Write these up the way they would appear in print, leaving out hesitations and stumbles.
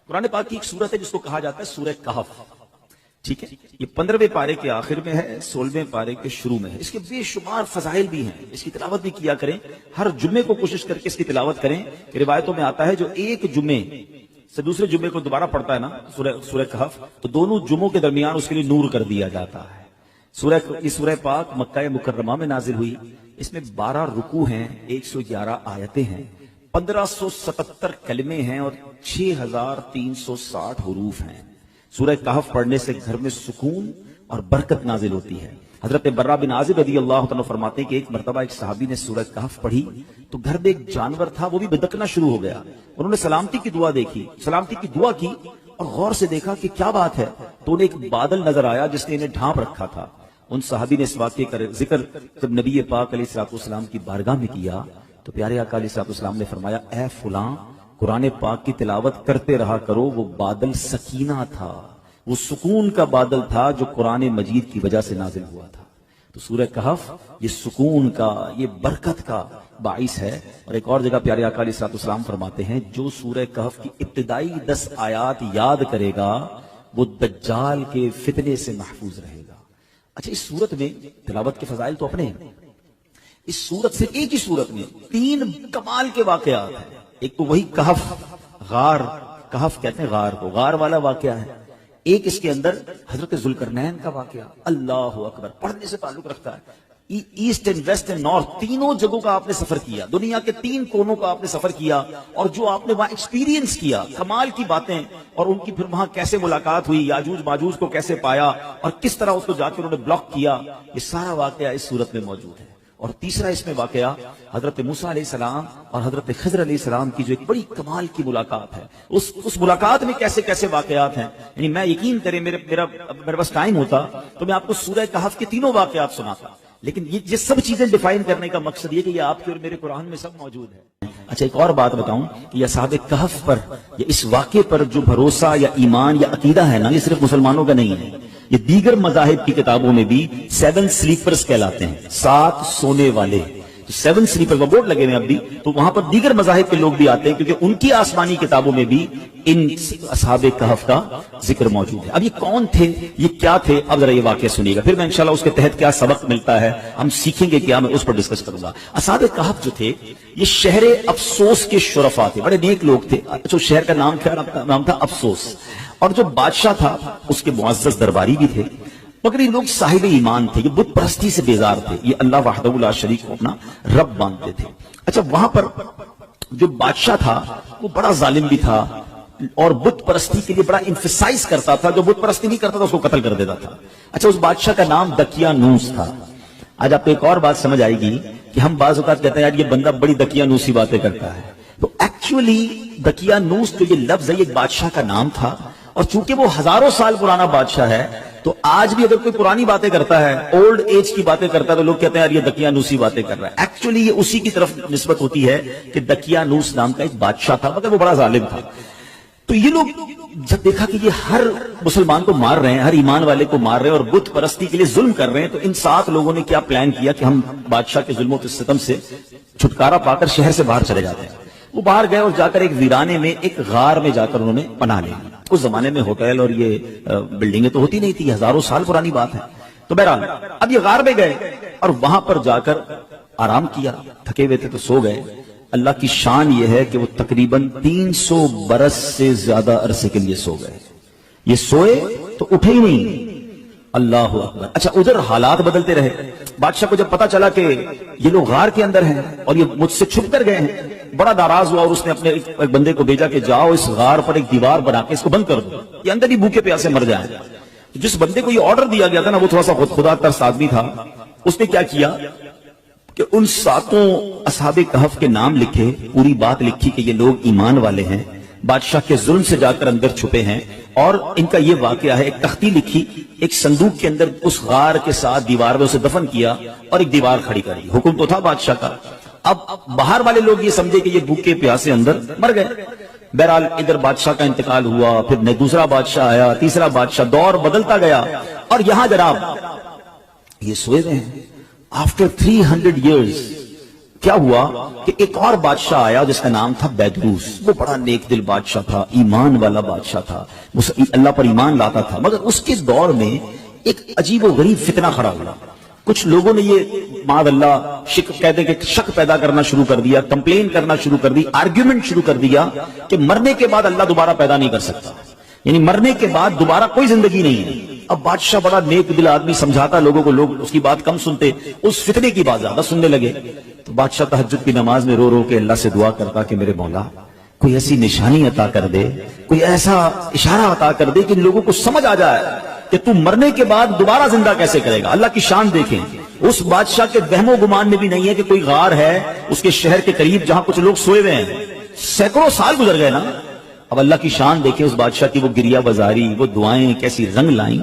قرآن پاک کی ایک سورت ہے جس کو کہا جاتا ہے سورہ کہف. ٹھیک ہے, یہ 15ویں پارے کے آخر میں ہے, 16ویں پارے کے شروع میں ہے. اس کے بے شمار فضائل بھی ہیں, اس کی تلاوت بھی کیا کریں. ہر جمعے کو کوشش کر کے اس کی تلاوت کریں. کہ روایتوں میں آتا ہے جو ایک جمعے سے دوسرے جمعے کو دوبارہ پڑھتا ہے نا سورہ کہف, تو دونوں جمعوں کے درمیان اس کے لیے نور کر دیا جاتا ہے. یہ سورہ پاک مکہ مکرمہ میں نازل ہوئی. اس میں 12 رکوع ہیں, 111 آیتیں ہیں, 1577 کلمے ہیں اور 6360 حروف ہیں. سورہ کہف پڑھنے سے گھر میں سکون اور برکت نازل ہوتی ہے. حضرت برہ بن عازب رضی اللہ تعالیٰ فرماتے ہیں کہ ایک مرتبہ ایک صحابی نے سورہ کہف پڑھی تو گھر میں ایک جانور تھا, وہ بھی بدکنا شروع ہو گیا. انہوں نے سلامتی کی دعا کی اور غور سے دیکھا کہ کیا بات ہے, تو انہیں ایک بادل نظر آیا جس نے انہیں ڈھانپ رکھا تھا. ان صحابی نے اس واقعے کا ذکر جب نبی پاک علیہ السلام کی بارگاہ میں کیا تو پیارے آقا علیہ السلام نے فرمایا, اے فلاں قرآن پاک کی تلاوت کرتے رہا کرو. وہ بادل سکینہ تھا, وہ سکون کا بادل تھا جو قرآن مجید کی وجہ سے نازل ہوا تھا. تو سورہ کہف یہ سکون کا, یہ برکت کا باعث ہے. اور ایک اور جگہ پیارے آقا علیہ السلام فرماتے ہیں, جو سورہ کہف کی ابتدائی 10 آیات یاد کرے گا وہ دجال کے فتنے سے محفوظ رہے گا. اچھا, اس صورت میں تلاوت کے فضائل تو اپنے ہیں. اس صورت سے ایک ہی صورت میں 3 کمال کے واقعات ہیں. ایک تو وہی کہف, غار, کہف کہتے ہیں غار کو, غار والا واقعہ ہے. ایک اس کے اندر حضرت ذوالقرنین کا واقعہ, اللہ اکبر, پڑھنے سے تعلق رکھتا ہے. East and west and north, تینوں جگہوں کا آپ نے سفر کیا, دنیا کے 3 کونوں کا آپ نے سفر کیا, اور جو آپ نے وہاں ایکسپیرینس کیا, کمال کی باتیں, اور ان کی پھر وہاں کیسے ملاقات ہوئی, یاجوج ماجوج کو کیسے پایا, اور کس طرح اس کو جا کے انہوں نے بلاک کیا, یہ سارا واقعہ اس صورت میں موجود ہے. اور تیسرا اس میں واقعہ حضرت موسیٰ علیہ السلام اور حضرت خضر علیہ السلام کی جو ایک بڑی کمال کی ملاقات ہے, اس ملاقات میں کیسے کیسے واقعات ہیں. یعنی میں یقین کریں میرے پاس ٹائم ہوتا تو میں آپ کو سورہ کہف کے 3 واقعات سناتا, لیکن یہ سب چیزیں ڈیفائن کرنے کا مقصد یہ کہ یہ آپ کے اور میرے قرآن میں سب موجود ہے. اچھا, ایک اور بات بتاؤں کہ یہ اصحاب کہف پر یا اس واقعے پر جو بھروسہ یا ایمان یا عقیدہ ہے نا, یہ صرف مسلمانوں کا نہیں ہے. یہ دیگر مذاہب کی کتابوں میں بھی 7 سلیپرز کہلاتے ہیں, 7 سونے والے. 7 سلیپر کا بورڈ لگے ہوئے اب بھی, تو وہاں پر دیگر مذاہب کے لوگ بھی آتے ہیں کیونکہ ان کی آسمانی کتابوں میں بھی ان اصحاب کہف کا ذکر موجود ہے. اب یہ کون تھے, یہ کیا تھے, اب ذرا یہ واقعہ سنیے گا, پھر میں انشاءاللہ اس کے تحت کیا سبق ملتا ہے ہم سیکھیں گے کیا, میں اس پر ڈسکس کروں گا. اصحاب کہف جو تھے یہ شہر افسوس کے شرفا تھے, بڑے نیک لوگ تھے. اچھا, شہر کا نام تھا افسوس, اور جو بادشاہ تھا اس کے معزز درباری بھی تھے, مگر یہ لوگ صاحب ایمان تھے, یہ بت پرستی سے بیزار تھے, یہ اللہ وحدہ لا شریک کو اپنا رب مانتے تھے. اچھا, وہاں پر جو بادشاہ تھا وہ بڑا ظالم بھی تھا اور بت پرستی کے لیے بڑا انفسائز کرتا تھا. جو بت پرستی نہیں کرتا تھا اس کو قتل کر دیتا تھا. اچھا, اس بادشاہ کا نام دقیانوس تھا. آج آپ کو ایک اور بات سمجھ آئے گی کہ ہم بعض اوقات کہتے ہیں یار یہ بندہ بڑی دقیانوسی باتیں کرتا ہے, تو ایکچولی دقیانوس جو یہ لفظ ہے یہ بادشاہ کا نام تھا, اور چونکہ وہ ہزاروں سال پرانا بادشاہ ہے تو آج بھی اگر کوئی پرانی باتیں کرتا ہے, اولڈ ایج کی باتیں کرتا ہے, تو لوگ کہتے ہیں یار یہ دقیانوسی باتیں کر رہا ہے. ایکچولی یہ اسی کی طرف نسبت ہوتی ہے کہ دقیانوس نام کا ایک بادشاہ تھا, مگر وہ بڑا ظالم تھا. تو یہ لوگ جب دیکھا کہ یہ ہر مسلمان کو مار رہے ہیں, ہر ایمان والے کو مار رہے ہیں اور بت پرستی کے لیے ظلم کر رہے ہیں, تو ان 7 لوگوں نے کیا پلان کیا کہ ہم بادشاہ کے ظلم و ستم سے چھٹکارا پا کر شہر سے باہر چلے جاتے ہیں. وہ باہر گئے اور جا کر ایک ویرانے میں ایک غار میں جا کر انہوں نے پناہ لی. اس زمانے میں ہوٹل اور یہ بلڈنگیں تو ہوتی نہیں تھی, ہزاروں سال پرانی بات ہے. تو بہرحال اب یہ غار میں گئے اور وہاں پر جا کر آرام کیا, تھکے ہوئے تھے تو سو گئے. اللہ کی شان یہ ہے کہ وہ تقریباً 300 برس سے زیادہ عرصے کے لیے سو گئے. یہ سوئے تو اٹھے ہی نہیں. اللہ اکبر. اچھا, ادھر حالات بدلتے رہے. بادشاہ کو جب پتا چلا کہ یہ لوگ غار کے اندر ہیں اور یہ مجھ سے چھپ کر گئے ہیں, بڑا ناراض ہوا اور اس نے اپنے ایک بندے کو بھیجا کہ جاؤ اس غار پر ایک دیوار بنا کے اس کو بند کر دو, یہ اندر ہی بھوکے پیاسے مر جائیں. جس بندے کو یہ آرڈر دیا گیا تھا نا وہ تھوڑا سا خدا ترس آدمی تھا. اس نے کیا کیا کہ ان 7 اصحاب کہف کے نام لکھے, پوری بات لکھی کہ یہ لوگ ایمان والے ہیں, بادشاہ کے ظلم سے جا کر اندر چھپے ہیں, اور ان کا یہ واقعہ ہے. ایک تختی لکھی, ایک صندوق کے اندر اس غار کے ساتھ دیوار میں اسے دفن کیا اور ایک دیوار کھڑی کری. حکم تو تھا بادشاہ کا. اب باہر والے لوگ یہ سمجھے کہ یہ بھوکے پیاسے اندر مر گئے. بہرحال ادھر بادشاہ کا انتقال ہوا, پھر دوسرا بادشاہ آیا, تیسرا بادشاہ, دور بدلتا گیا. اور یہاں جناب یہ سوئے ہوئے ہیں. آفٹر 300 years کیا ہوا کہ ایک اور بادشاہ آیا جس کا نام تھا بیدروس. وہ بڑا نیک دل بادشاہ تھا, ایمان والا بادشاہ تھا, اللہ پر ایمان لاتا تھا. مگر اس کے دور میں ایک عجیب و غریب فتنہ کھڑا ہوا. کچھ لوگوں نے یہ معاذ اللہ کہتے ہیں کہ شک پیدا کرنا شروع کر دیا, کمپلین کرنا شروع کر دی, آرگیومنٹ شروع کر دیا کہ مرنے کے بعد اللہ دوبارہ پیدا نہیں کر سکتا, یعنی مرنے کے بعد دوبارہ کوئی زندگی نہیں ہے. اب بادشاہ بڑا نیک دل آدمی, سمجھاتا لوگوں کو, لوگ اس کی بات کم سنتے, اس فتنے کی بات زیادہ سننے لگے. تو بادشاہ تہجد کی نماز میں رو رو کے اللہ سے دعا کرتا کہ میرے مولا کوئی ایسی نشانی عطا کر دے, کوئی ایسا اشارہ عطا کر دے کہ ان لوگوں کو سمجھ آ جائے کہ تو مرنے کے بعد دوبارہ زندہ کیسے کرے گا. اللہ کی شان دیکھیں. اس بادشاہ کے وہم و گمان میں بھی نہیں ہے کہ کوئی غار ہے اس کے شہر کے قریب جہاں کچھ لوگ سوئے ہوئے ہیں. سینکڑوں سال گزر گئے نا. اب اللہ کی شان دیکھیں اس بادشاہ کی, وہ گریا بازاری, وہ دعائیں کیسی رنگ لائیں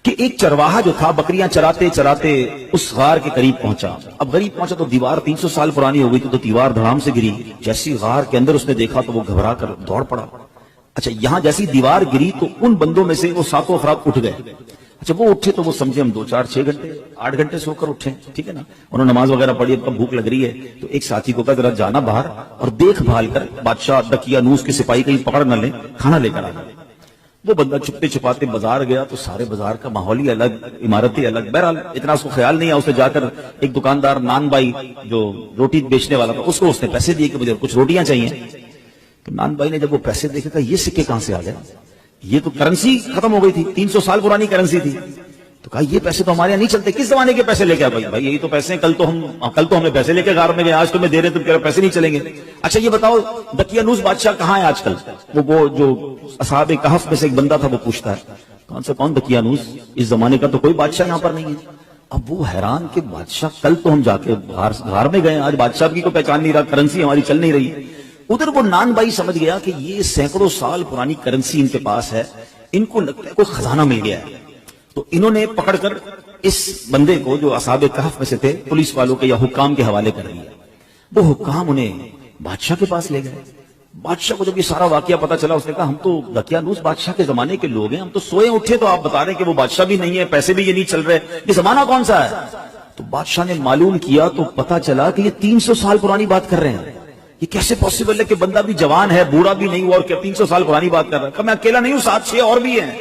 کہ ایک چرواہا جو تھا بکریاں چراتے چراتے اس غار کے قریب پہنچا. اب قریب پہنچا تو دیوار 300 سال پرانی ہو گئی تھی, تو دیوار دھڑام سے گری. جیسی غار کے اندر اس نے دیکھا تو وہ گھبرا کر دوڑ پڑا. اچھا یہاں جیسی دیوار گری تو ان بندوں میں سے وہ 7 افراد اٹھ گئے. اچھا وہ اٹھے تو وہ سمجھے ہم 2 4 6 گھنٹے 8 گھنٹے سو کر اٹھے, ٹھیک ہے نا. انہوں نے نماز وغیرہ پڑھی, اب بھوک لگ رہی ہے تو ایک ساتھی کو کہا ذرا جانا باہر اور دیکھ بھال کر بادشاہ دقیانوس کے سپاہی کہیں پکڑ نہ لیں, کھانا لے کر آ جائے. وہ بندہ چھپتے چھپاتے بازار گیا تو سارے بازار کا ماحول ہی الگ, عمارتیں الگ. بہرحال اتنا اس کو خیال نہیں آیا. اس نے جا کر ایک دکاندار نان بھائی جو روٹی بیچنے والا تھا اس نے پیسے دیے کہ مجھے کچھ روٹیاں چاہیے. تو نان بھائی نے جب وہ پیسے دیکھے کہا یہ سکے کہاں سے آ گئے, یہ تو کرنسی ختم ہو گئی تھی, 300 سال پرانی کرنسی تھی. تو کہا یہ پیسے تو ہمارے یہاں نہیں چلتے, کس زمانے کے پیسے لے کے آئے بھائی, یہی تو پیسے ہیں, کل تو ہم نے پیسے لے کے غار میں گئے, آج تمہیں دے رہے تم کہہ رہے پیسے نہیں چلیں گے. اچھا یہ بتاؤ دقیانوس بادشاہ کہاں ہے آج کل؟ وہ جو اصحاب کہف میں سے ایک بندہ تھا وہ پوچھتا ہے کون دقیانوس, اس زمانے کا تو کوئی بادشاہ یہاں پر نہیں ہے. اب وہ حیران کہ بادشاہ کل تو ہم جا کے غار میں گئے, آج بادشاہ کی کو پہچان نہیں رہا, کرنسی ہماری چل نہیں رہی. ادھر وہ نان بھائی سمجھ گیا کہ یہ سینکڑوں سال پرانی کرنسی ان کے پاس ہے, ان کو لگتا ہے کوئی خزانہ مل گیا ہے. تو انہوں نے پکڑ کر اس بندے کو جو اصحاب کہف میں سے تھے پولیس والوں کے یا حکام کے حوالے کر دیا. وہ حکام انہیں بادشاہ کے پاس لے گئے. بادشاہ کو جب یہ سارا واقعہ پتا چلا اس نے کہا ہم تو دقیانوس بادشاہ کے زمانے کے لوگ ہیں, ہم تو سوئے اٹھے تو آپ بتا رہے ہیں کہ وہ بادشاہ بھی نہیں ہے, پیسے بھی یہ نہیں چل رہے, یہ زمانہ کون سا ہے؟ تو بادشاہ نے معلوم کیا تو پتا چلا کہ یہ 300 سال پرانی بات کر رہے ہیں. یہ کیسے پاسبل ہے کہ بندہ بھی جوان ہے, بوڑھا بھی نہیں ہوا اور 300 سال پرانی بات کر رہا ہے. کہ میں اکیلا نہیں ہوں, 7 6 اور بھی ہیں,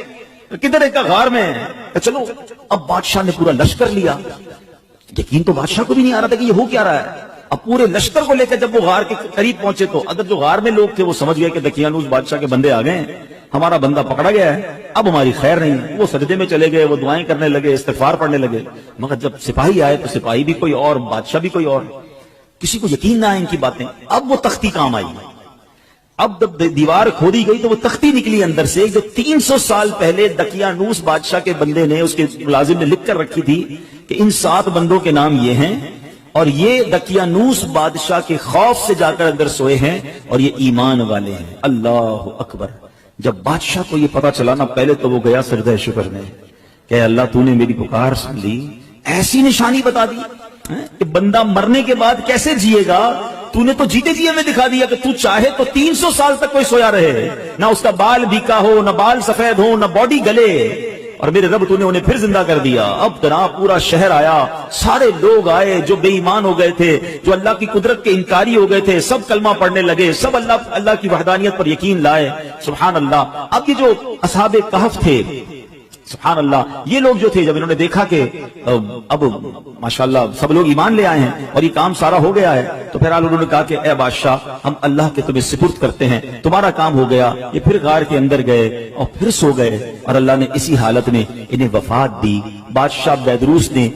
کدھر ایک غار میں ہے. چلو اب بادشاہ نے پورا لشکر لیا. یقین تو بادشاہ کو بھی نہیں آ رہا تھا کہ یہ ہو کیا رہا ہے. اب پورے لشکر کو لے کر جب وہ غار کے قریب پہنچے تو ادھر جو غار میں لوگ تھے وہ سمجھ گئے کہ دقیانوس بادشاہ کے بندے آ گئے ہیں, ہمارا بندہ پکڑا گیا ہے, اب ہماری خیر نہیں ہے. وہ سجدے میں چلے گئے, وہ دعائیں کرنے لگے, استغفار پڑھنے لگے. مگر جب سپاہی آئے تو سپاہی بھی کوئی اور, بادشاہ بھی کوئی اور. کسی کو یقین نہ آئے ان کی باتیں. اب وہ تختی کام آئی. اب جب دیوار کھودی گئی تو وہ تختی نکلی اندر سے جو 300 سال پہلے دقیانوس بادشاہ کے بندے نے, اس کے ملازم نے لکھ کر رکھی تھی کہ ان 7 بندوں کے نام یہ ہیں اور یہ دقیانوس بادشاہ کے خوف سے جا کر اندر سوئے ہیں اور یہ ایمان والے ہیں. اللہ اکبر. جب بادشاہ کو یہ پتا چلا نا, پہلے تو وہ گیا سجدہ شکر میں کہ اللہ تو نے میری پکار سن لی, ایسی نشانی بتا دی کہ بندہ مرنے کے بعد کیسے جیے گا. تو نے تو جیتے جی ہمیں دکھا دیا کہ تو چاہے تو 300 سال تک کوئی سویا رہے, نہ اس کا بال بھیکا ہو, نہ بال سفید ہو, نہ باڈی گلے, اور میرے رب تو نے انہیں پھر زندہ کر دیا. اب جناب پورا شہر آیا, سارے لوگ آئے جو بے ایمان ہو گئے تھے, جو اللہ کی قدرت کے انکاری ہو گئے تھے, سب کلمہ پڑھنے لگے, سب اللہ کی وحدانیت پر یقین لائے. سبحان اللہ. اب یہ جو اصحاب کہف تھے, سبحان اللہ, یہ لوگ جو تھے جب انہوں نے دیکھا کہ اب ماشاءاللہ سب لوگ ایمان لے آئے ہیں اور یہ کام سارا ہو گیا ہے, تو پھر انہوں نے کہا کہ اے بادشاہ ہم اللہ کے تمہیں سپرد کرتے ہیں, تمہارا کام ہو گیا. یہ پھر غار کے اندر گئے اور پھر سو گئے اور اللہ نے اسی حالت میں انہیں وفات دی. بادشاہ بیدروس نے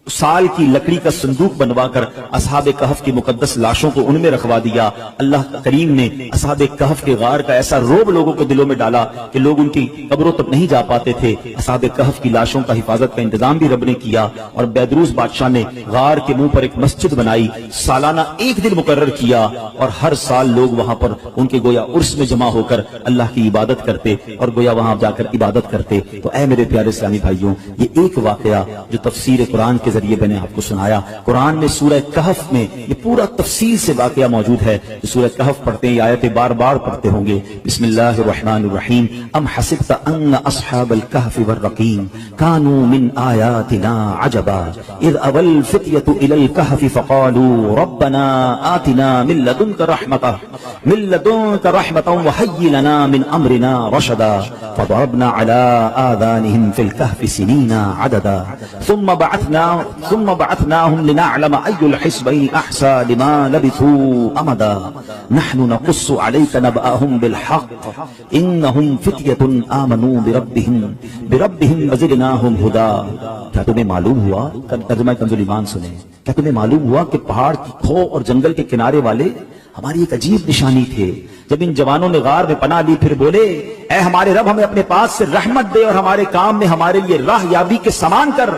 سال کی لکڑی کا صندوق بنوا کر اصحاب کہف کی مقدس لاشوں کو ان میں رکھوا دیا. اللہ کریم نے اصحاب کہف کے غار کا ایسا روب لوگوں کے دلوں میں ڈالا کہ لوگ ان کی قبروں تک نہیں جا پاتے تھے. اصحاب کہف کی لاشوں کا حفاظت کا انتظام بھی رب نے کیا اور بیدروس بادشاہ نے غار کے منہ پر ایک مسجد بنائی. سالانہ ایک دن مقرر کیا اور ہر سال لوگ وہاں پر ان کے گویا عرس میں جمع ہو کر اللہ کی عبادت کرتے اور گویا وہاں جا کر عبادت کرتے. تو اے میرے پیارے اسلامی بھائیوں, یہ ایک واقعہ جو تفسیر قرآن کے ذریعے میں نے آپ کو سنایا. قرآن میں سورہ کہف میں یہ پورا تفصیل سے واقعہ موجود ہے. سورہ کہف پڑھتے ہیں، یہ آیتیں بار بار پڑھتے ہوں گے. بسم اللہ الرحمن الرحیم. ام حسبت ان اصحاب الكهف والرقیم كانوا من آیاتنا عجبا اذ اوى الفتية الى الكهف فقالوا ربنا آتنا من لدنك رحمة وهيئ لنا من امرنا رشدا فضربنا على آذانهم في الكهف سنين عددا ثم بعثناهم لنعلم أي الحزبين أحصى لما لبثوا أمدا نحن نقص عليك نبأهم بالحق إنهم فتية آمنوا بربهم وزدناهم هدى. کیا تمہیں معلوم ہوا، ترجمہ کنز ایمان سنیں، کیا تمہیں معلوم ہوا کہ پہاڑ کی کھو اور جنگل کے کنارے والے ہماری ایک عجیب نشانی تھے؟ جب ان جوانوں نے غار میں پناہ لی پھر بولے اے ہمارے رب ہمیں اپنے پاس سے رحمت دے اور ہمارے کام میں ہمارے لیے راہ یابی کے سامان کر،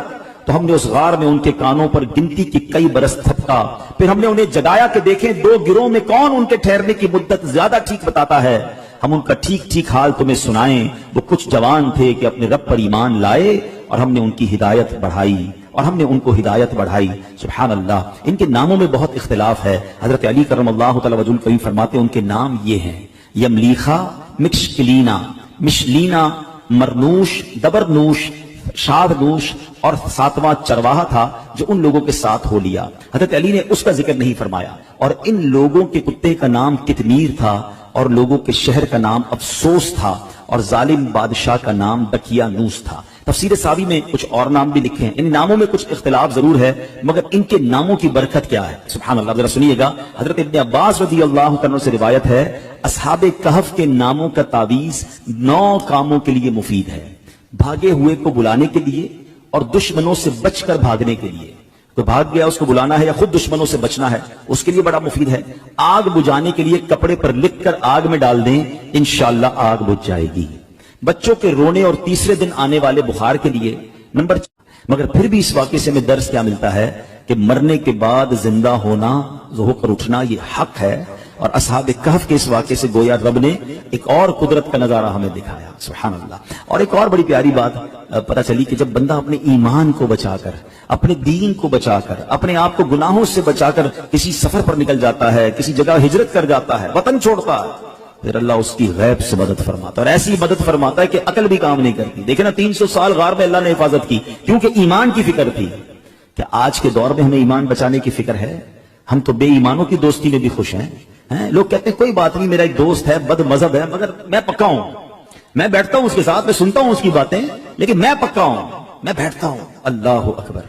تو ہم نے اس غار میں ان کے کانوں پر گنتی کی کئی برس تھپکا. پھر ہم نے انہیں جگایا کہ دیکھیں دو گروہ میں کون ان کے ٹھہرنے کی مدت زیادہ ٹھیک بتاتا ہے. ہم ان کا ٹھیک ٹھیک حال تمہیں سنائیں. وہ کچھ جوان تھے کہ اپنے رب پر ایمان لائے اور ہم نے ان کی ہدایت بڑھائی سبحان اللہ. ان کے ناموں میں بہت اختلاف ہے. حضرت علی کرم اللہ تعالی وجہ الکریم فرماتے ہیں ان کے نام یہ ہیں: یملیخا، مکشکلینا، مشلینا، مرنوش، دبرنوش، شادنوش، اور ساتواں چرواہا تھا جو ان لوگوں کے ساتھ ہو لیا. حضرت علی نے اس کا ذکر نہیں فرمایا. اور ان لوگوں کے کتے کا نام کتمیر تھا اور لوگوں کے شہر کا نام افسوس تھا اور ظالم بادشاہ کا نام دکیانوس تھا. تفسیر ساوی میں کچھ اور نام بھی لکھے ہیں. ان ناموں میں کچھ اختلاف ضرور ہے مگر ان کے ناموں کی برکت کیا ہے سبحان اللہ. ذرا سنیے گا. حضرت ابن عباس رضی اللہ عنہ سے روایت ہے اصحاب کہف کے ناموں کا تعویذ 9 کاموں کے لیے مفید ہے: بھاگے ہوئے کو بلانے کے لیے اور دشمنوں سے بچ کر بھاگنے کے لیے. کوئی بھاگ گیا اس کو بلانا ہے یا خود دشمنوں سے بچنا ہے اس کے لیے بڑا مفید ہے. آگ بجھانے کے لیے کپڑے پر لکھ کر آگ میں ڈال دیں انشاءاللہ آگ بجھ جائے گی. بچوں کے رونے اور تیسرے دن آنے والے بخار کے لیے. مگر پھر بھی اس واقعے سے ہمیں درس کیا ملتا ہے کہ مرنے کے بعد زندہ ہونا، ہو کر اٹھنا یہ حق ہے. اور اصحاب کہف کے اس واقعے سے گویا رب نے ایک اور قدرت کا نظارہ ہمیں دکھایا سبحان اللہ. اور ایک اور بڑی پیاری بات پتہ چلی کہ جب بندہ اپنے ایمان کو بچا کر، اپنے دین کو بچا کر، اپنے آپ کو گناہوں سے بچا کر کسی سفر پر نکل جاتا ہے، کسی جگہ ہجرت کر جاتا ہے، وطن چھوڑتا ہے، پھر اللہ اس کی غیب سے مدد فرماتا ہے. اور ایسی مدد فرماتا ہے کہ عقل بھی کام نہیں کرتی. دیکھیں نا 300 سال غار میں اللہ نے حفاظت کی کیونکہ ایمان کی فکر تھی. کہ آج کے دور میں ہمیں ایمان بچانے کی فکر ہے؟ ہم تو بے ایمانوں کی دوستی میں بھی خوش ہیں. لوگ کہتے ہیں کوئی بات نہیں، میرا ایک دوست ہے بد مذہب ہے مگر میں پکا ہوں، میں بیٹھتا ہوں اس کے ساتھ، میں سنتا ہوں اس کی باتیں، لیکن میں پکا ہوں، میں بیٹھتا ہوں. اللہ اکبر.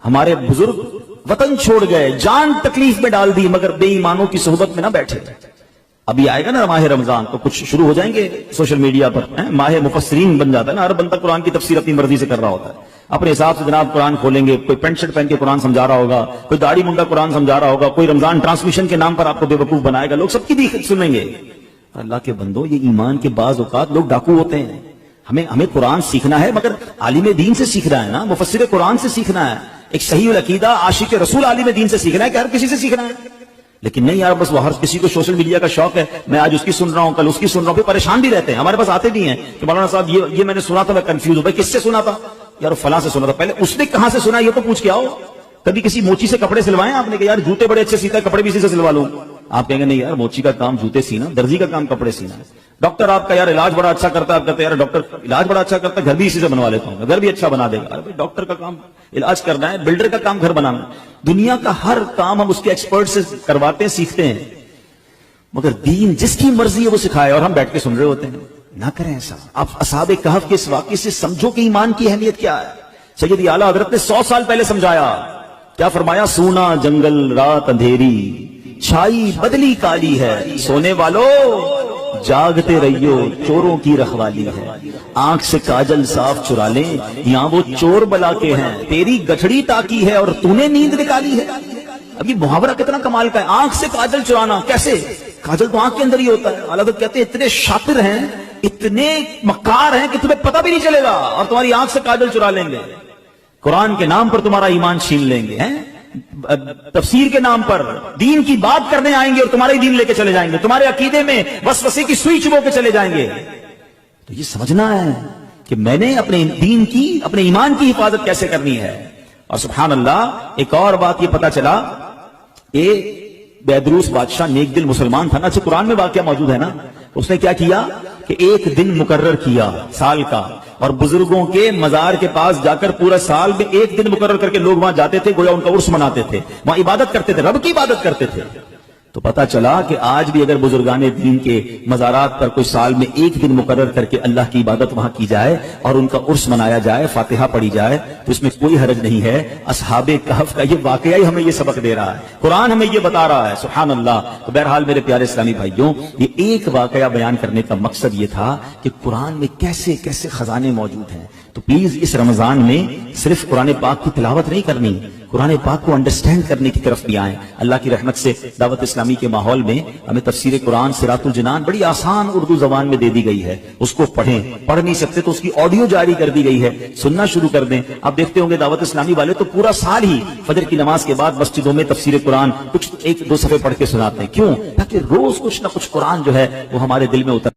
ہمارے بزرگ وطن چھوڑ گئے، جان تکلیف میں ڈال دی مگر بے ایمانوں کی صحبت میں نہ بیٹھے. ابھی آئے گا نا ماہ رمضان تو کچھ شروع ہو جائیں گے سوشل میڈیا پر، ماہ مفسرین بن جاتا ہے نا، ہر بندہ قرآن کی تفسیر اپنی مرضی سے کر رہا ہوتا ہے، اپنے حساب سے جناب قرآن کھولیں گے. کوئی پینٹ شرٹ پہن کے قرآن سمجھا رہا ہوگا، کوئی داڑھی منڈا قرآن سمجھا رہا ہوگا، کوئی رمضان ٹرانسمیشن کے نام پر آپ کو بے وقوف بنائے گا. لوگ سب کی بھی سنیں گے. اللہ کے بندو، یہ ایمان کے بعض اوقات لوگ ڈاکو ہوتے ہیں. ہمیں قرآن سیکھنا ہے مگر عالم دین سے سیکھنا ہے نا، مفسر قرآن سے سیکھنا ہے. ایک صحیح العقیدہ عاشق رسول عالم دین سے سیکھنا ہے کہ ہر کسی سے سیکھنا ہے. لیکن نہیں یار، بس وہ ہر کسی کو سوشل میڈیا کا شوق ہے، میں آج اس کی سن رہا ہوں کل اس کی سن رہا ہوں، پھر پریشان بھی رہتے ہیں. ہمارے پاس آتے بھی ہیں کہ مولانا صاحب یہ میں نے سنا تھا، میں کنفیوز ہوں. بھائی کس سے سنا تھا؟ یار فلاں سے سنا تھا. پہلے اس نے کہاں سے سنا یہ تو پوچھ کے آؤ. کبھی کسی موچی سے کپڑے سلوائے آپ نے کہ یار جوتے بڑے اچھے سیتا ہے، کپڑے بھی اسی سے سلوا لوں؟ آپ کہیں گے نہیں یار، موچی کا کام جوتے سینا، درزی کا کام کپڑے سینا ہے. ڈاکٹر آپ کا یار علاج بڑا اچھا کرتا ہے، آپ کہتے ہیں یار ڈاکٹر علاج بڑا اچھا کرتا ہے، گھر بھی اسی سے بنوا لیتا ہوں، گھر بھی اچھا بنا دے گا. ڈاکٹر کا کام علاج کرنا ہے، بلڈر کا کام گھر بنانا ہے. دنیا کا ہر کام ہم اس کے ایکسپرٹ سے کرواتے ہیں، سیکھتے ہیں. مگر دین جس کی مرضی ہے وہ سکھائے اور ہم بیٹھ کے سن رہے ہوتے ہیں. نہ کریں ایسا. آپ اصحاب کہف کے اس واقعے سے سمجھو کہ ایمان کی اہمیت کیا ہے. سیدی اعلیٰ حضرت نے 100 سال پہلے سمجھایا. کیا فرمایا؟ سونا جنگل رات اندھیری، چھائی بدلی کالی ہے، سونے والو جاگتے رہیو چوروں کی رکھوالی ہے. آنکھ سے کاجل صاف چرا لیں، یہاں وہ چور بلا کے ہیں، تیری گٹھڑی تاکی ہے اور تو نے نیند نکالی ہے. اب یہ محاورہ کتنا کمال کا ہے. آنکھ سے کاجل چرانا کیسے؟ کاجل تو آنکھ کے اندر ہی ہوتا ہے. اعلیٰ حضرت کہتے ہیں اتنے شاطر ہیں، اتنے مکار ہیں کہ تمہیں پتہ بھی نہیں چلے گا اور تمہاری آنکھ سے کاجل چرا لیں گے. قرآن کے نام پر تمہارا ایمان چھین لیں گے، تفسیر کے نام پر دین کی بات کرنے آئیں گے اور تمہارے دین لے کے چلے جائیں گے، تمہارے عقیدے میں وسوسے کی سوئی چبو کے چلے جائیں گے. تو یہ سمجھنا ہے کہ میں نے اپنے دین کی، اپنے ایمان کی حفاظت کیسے کرنی ہے. اور سبحان اللہ ایک اور بات یہ پتا چلا، بیدروس بادشاہ نیک دل مسلمان تھا نا، اچھا قرآن میں واقعہ موجود ہے نا، اس نے کیا کیا کہ ایک دن مقرر کیا سال کا، اور بزرگوں کے مزار کے پاس جا کر پورا سال میں ایک دن مقرر کر کے لوگ وہاں جاتے تھے، گویا ان کا عرس مناتے تھے، وہاں عبادت کرتے تھے، رب کی عبادت کرتے تھے۔ تو پتا چلا کہ آج بھی اگر بزرگان دین کے مزارات پر کوئی سال میں ایک دن مقرر کر کے اللہ کی عبادت وہاں کی جائے اور ان کا عرس منایا جائے، فاتحہ پڑھی جائے، تو اس میں کوئی حرج نہیں ہے۔ اصحاب کہف کا یہ واقعہ ہی ہمیں یہ سبق دے رہا ہے، قرآن ہمیں یہ بتا رہا ہے، سبحان اللہ۔ تو بہرحال میرے پیارے اسلامی بھائیوں، یہ ایک واقعہ بیان کرنے کا مقصد یہ تھا کہ قرآن میں کیسے کیسے خزانے موجود ہیں۔ تو پلیز اس رمضان میں صرف قرآن پاک کی تلاوت نہیں کرنی، قرآن پاک کو انڈرسٹینڈ کرنے کی طرف بھی آئیں۔ اللہ کی رحمت سے دعوت اسلامی کے ماحول میں ہمیں تفسیر قرآن صراط الجنان بڑی آسان اردو زبان میں دے دی گئی ہے، اس کو پڑھیں، پڑھ نہیں سکتے تو اس کی آڈیو جاری کر دی گئی ہے، سننا شروع کر دیں۔ آپ دیکھتے ہوں گے دعوت اسلامی والے تو پورا سال ہی فجر کی نماز کے بعد مسجدوں میں تفسیر قرآن کچھ ایک دو صفحے پڑھ کے سناتے ہیں، کیوں؟ تاکہ روز کچھ نہ کچھ قرآن جو ہے وہ ہمارے دل میں اتر